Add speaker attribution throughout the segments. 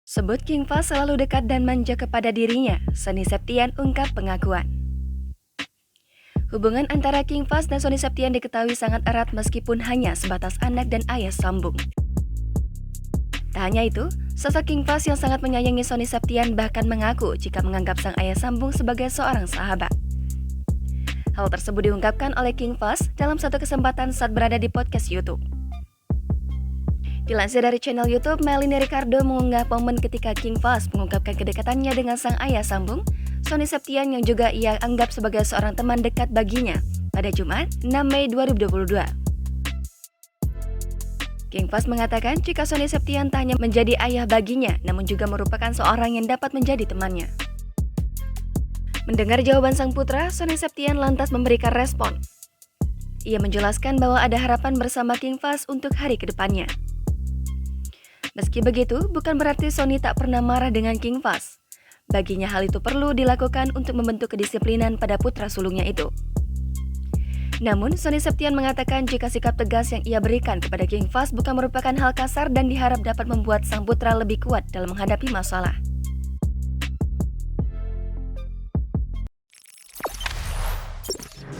Speaker 1: Sebut King Fahz selalu dekat dan manja kepada dirinya, Sony Septian ungkap pengakuan. Hubungan antara King Fahz dan Sony Septian diketahui sangat erat meskipun hanya sebatas anak dan ayah sambung. Tak hanya itu, sosok King Fahz yang sangat menyayangi Sony Septian bahkan mengaku jika menganggap sang ayah sambung sebagai seorang sahabat. Hal tersebut diungkapkan oleh King Fahz dalam satu kesempatan saat berada di podcast YouTube. Dilansir dari channel YouTube, Melanie Ricardo mengunggah momen ketika King Fahz mengungkapkan kedekatannya dengan sang ayah sambung, Sony Septian yang juga ia anggap sebagai seorang teman dekat baginya pada Jumat 6 Mei 2022. King Fahz mengatakan jika Sony Septian tak hanya menjadi ayah baginya, namun juga merupakan seorang yang dapat menjadi temannya. Mendengar jawaban sang putra, Sony Septian lantas memberikan respon. Ia menjelaskan bahwa ada harapan bersama King Fahz untuk hari kedepannya. Meski begitu, bukan berarti Sony tak pernah marah dengan King Fahz. Baginya hal itu perlu dilakukan untuk membentuk kedisiplinan pada putra sulungnya itu. Namun, Sony Septian mengatakan jika sikap tegas yang ia berikan kepada King Fahz bukan merupakan hal kasar dan diharap dapat membuat sang putra lebih kuat dalam menghadapi masalah.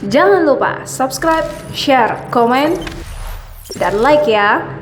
Speaker 2: Jangan lupa subscribe, share, komen, dan like ya!